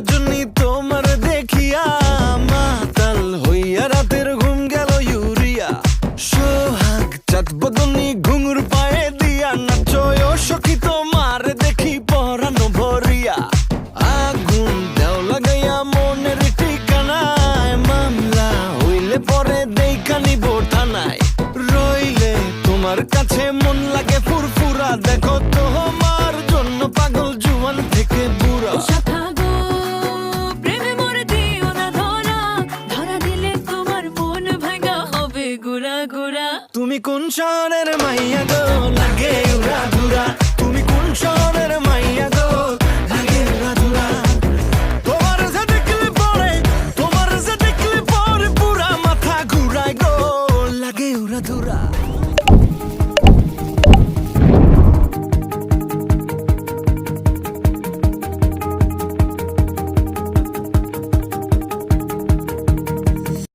রজনী তোমার দেখিয়া মাতাল হইয়া রাতের ঘুম গেল ইউরিয়া সোহাগ চাঁদ বদনী ঘুঙুর পায়ে দিয়া নাচয় ও সখী তোমার দেখি পরানো ভরিয়া আগুন দেও লাগাইয়া মনের ঠিকানায় মামলা হইলে পরে দেখা নিব থানায় রইলে তোমার কাছে মন লাগে ফুরফুরা দেখো তোমার জন্য পাগল জুয়ান থেকে বুড়া তুমি কোন শহরের মাইয়া গো লাগে উড়া ধুরা তুমি কোন শহরের মাইয়া গো লাগে উড়া ধুরা তোমার যে দেখলে পরে পুরা মাথা ঘুরায় গো লাগে উড়া ধুরা